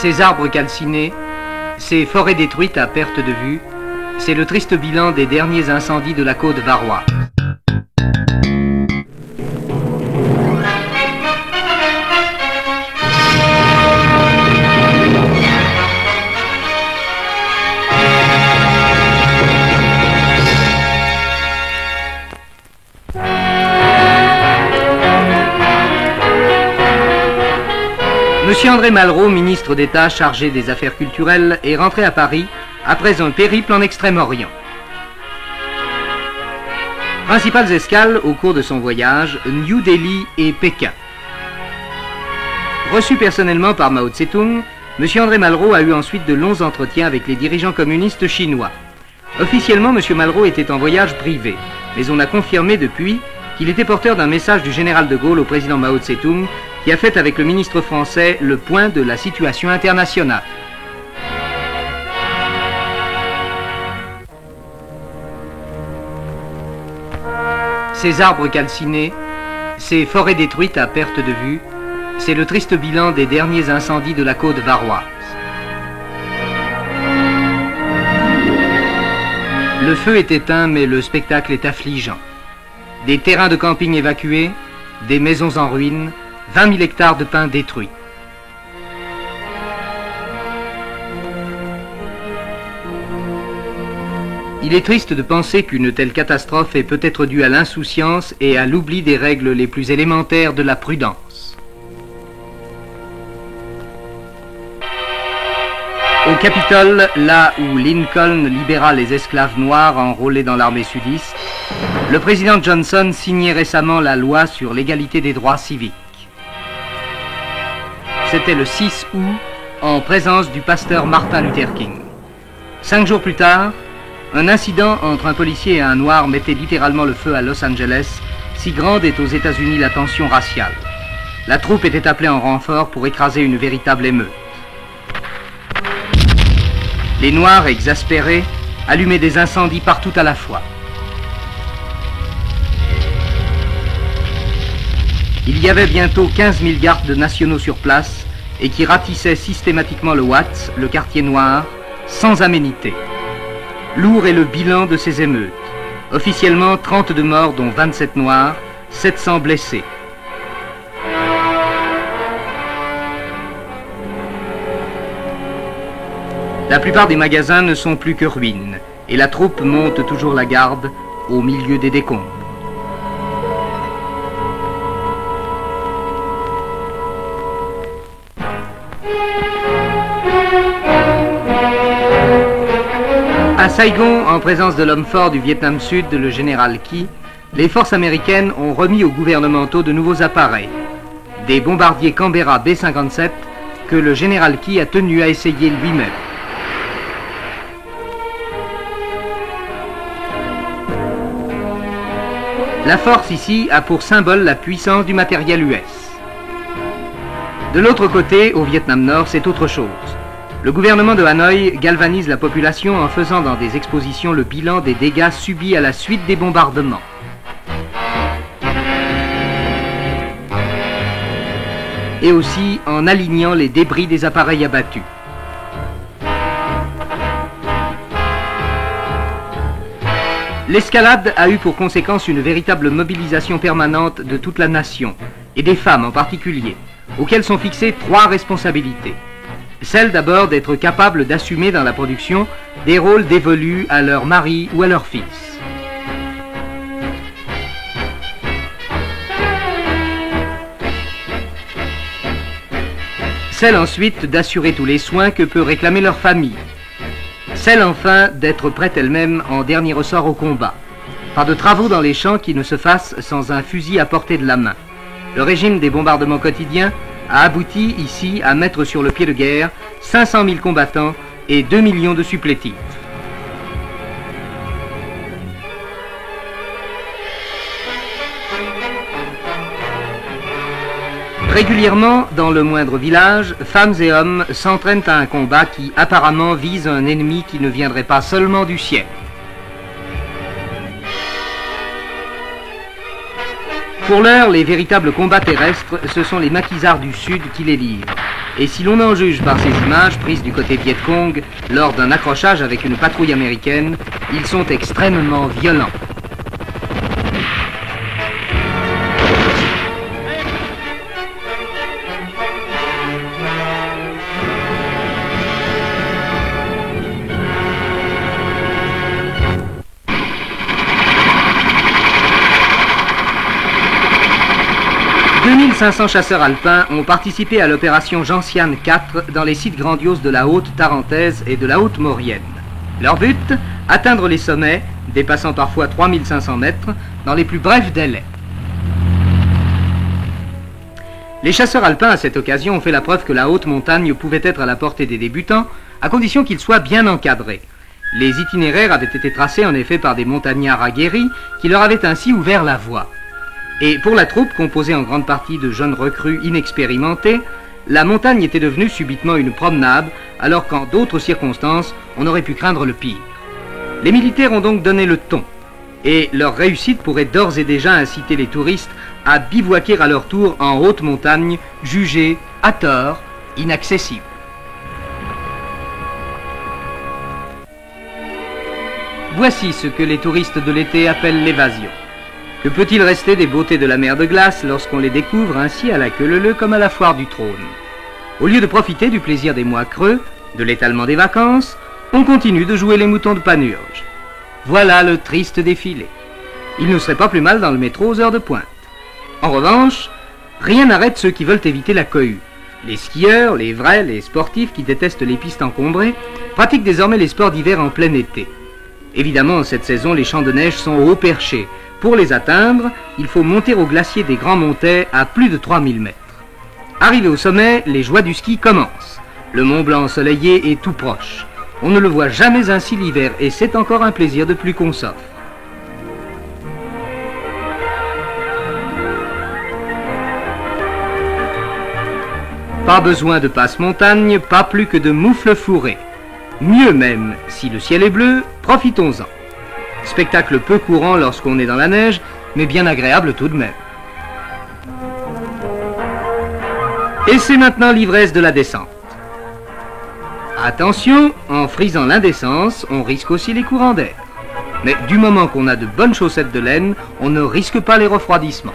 Ces arbres calcinés, ces forêts détruites à perte de vue, c'est le triste bilan des derniers incendies de la côte varoise. Monsieur André Malraux, ministre d'État chargé des Affaires culturelles, est rentré à Paris après un périple en Extrême-Orient. Principales escales au cours de son voyage, New Delhi et Pékin. Reçu personnellement par Mao Tse-tung, Monsieur André Malraux a eu ensuite de longs entretiens avec les dirigeants communistes chinois. Officiellement, Monsieur Malraux était en voyage privé, mais on a confirmé depuis qu'il était porteur d'un message du général de Gaulle au président Mao Tse-tung, qui a fait avec le ministre français le point de la situation internationale. Ces arbres calcinés, ces forêts détruites à perte de vue, c'est le triste bilan des derniers incendies de la côte varoise. Le feu est éteint, mais le spectacle est affligeant. Des terrains de camping évacués, des maisons en ruine, 20 000 hectares de pins détruits. Il est triste de penser qu'une telle catastrophe est peut-être due à l'insouciance et à l'oubli des règles les plus élémentaires de la prudence. Au Capitole, là où Lincoln libéra les esclaves noirs enrôlés dans l'armée sudiste, le président Johnson signait récemment la loi sur l'égalité des droits civiques. C'était le 6 août, en présence du pasteur Martin Luther King. 5 jours plus tard, un incident entre un policier et un noir mettait littéralement le feu à Los Angeles, si grande est aux États-Unis la tension raciale. La troupe était appelée en renfort pour écraser une véritable émeute. Les Noirs, exaspérés, allumaient des incendies partout à la fois. Il y avait bientôt 15 000 gardes nationaux sur place et qui ratissaient systématiquement le Watts, le quartier noir, sans aménité. Lourd est le bilan de ces émeutes. Officiellement, 32 morts, dont 27 noirs, 700 blessés. La plupart des magasins ne sont plus que ruines et la troupe monte toujours la garde au milieu des décombres. À Saigon, en présence de l'homme fort du Vietnam Sud, le général Ky, les forces américaines ont remis aux gouvernementaux de nouveaux appareils, des bombardiers Canberra B-57 que le général Ky a tenu à essayer lui-même. La force ici a pour symbole la puissance du matériel US. De l'autre côté, au Vietnam Nord, c'est autre chose. Le gouvernement de Hanoï galvanise la population en faisant dans des expositions le bilan des dégâts subis à la suite des bombardements. Et aussi en alignant les débris des appareils abattus. L'escalade a eu pour conséquence une véritable mobilisation permanente de toute la nation, et des femmes en particulier, auxquelles sont fixées 3 responsabilités. Celle d'abord d'être capable d'assumer dans la production des rôles dévolus à leur mari ou à leur fils. Celle ensuite d'assurer tous les soins que peut réclamer leur famille. Celle enfin d'être prête elle-même en dernier ressort au combat. Pas de travaux dans les champs qui ne se fassent sans un fusil à portée de la main. Le régime des bombardements quotidiens a abouti ici à mettre sur le pied de guerre 500 000 combattants et 2 millions de supplétifs. Régulièrement, dans le moindre village, femmes et hommes s'entraînent à un combat qui apparemment vise un ennemi qui ne viendrait pas seulement du ciel. Pour l'heure, les véritables combats terrestres, ce sont les maquisards du Sud qui les livrent. Et si l'on en juge par ces images prises du côté Viet Cong lors d'un accrochage avec une patrouille américaine, ils sont extrêmement violents. « 2500 chasseurs alpins ont participé à l'opération Gentiane IV dans les sites grandioses de la Haute-Tarentaise et de la Haute-Maurienne. Leur but, atteindre les sommets, dépassant parfois 3500 mètres, dans les plus brefs délais. Les chasseurs alpins, à cette occasion, ont fait la preuve que la haute montagne pouvait être à la portée des débutants, à condition qu'ils soient bien encadrés. Les itinéraires avaient été tracés en effet par des montagnards aguerris qui leur avaient ainsi ouvert la voie. Et pour la troupe, composée en grande partie de jeunes recrues inexpérimentés, la montagne était devenue subitement une promenade, alors qu'en d'autres circonstances, on aurait pu craindre le pire. Les militaires ont donc donné le ton, et leur réussite pourrait d'ores et déjà inciter les touristes à bivouaquer à leur tour en haute montagne, jugée, à tort, inaccessible. Voici ce que les touristes de l'été appellent l'évasion. Que peut-il rester des beautés de la mer de glace lorsqu'on les découvre ainsi à la queue leu-leu comme à la foire du trône? Au lieu de profiter du plaisir des mois creux, de l'étalement des vacances, on continue de jouer les moutons de Panurge. Voilà le triste défilé. Il ne serait pas plus mal dans le métro aux heures de pointe. En revanche, rien n'arrête ceux qui veulent éviter la cohue. Les skieurs, les vrais, les sportifs qui détestent les pistes encombrées, pratiquent désormais les sports d'hiver en plein été. Évidemment, en cette saison, les champs de neige sont haut perchés. Pour les atteindre, il faut monter au glacier des Grands Montets à plus de 3000 mètres. Arrivé au sommet, les joies du ski commencent. Le Mont Blanc ensoleillé est tout proche. On ne le voit jamais ainsi l'hiver et c'est encore un plaisir de plus qu'on s'offre. Pas besoin de passe-montagne, pas plus que de moufles fourrés. Mieux même, si le ciel est bleu, profitons-en. Spectacle peu courant lorsqu'on est dans la neige, mais bien agréable tout de même. Et c'est maintenant l'ivresse de la descente. Attention, en frisant l'indécence, on risque aussi les courants d'air. Mais du moment qu'on a de bonnes chaussettes de laine, on ne risque pas les refroidissements.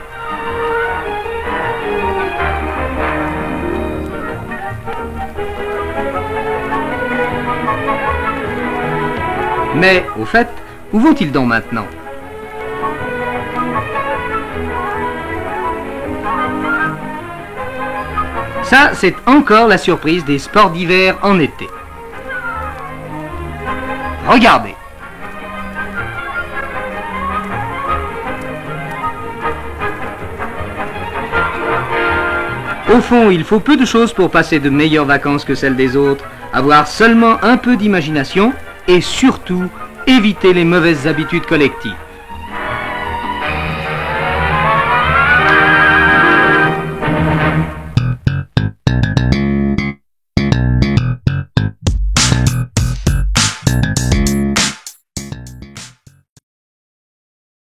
Mais, au fait, où vont-ils donc maintenant? Ça, c'est encore la surprise des sports d'hiver en été. Regardez. Au fond, il faut peu de choses pour passer de meilleures vacances que celles des autres, avoir seulement un peu d'imagination et surtout éviter les mauvaises habitudes collectives.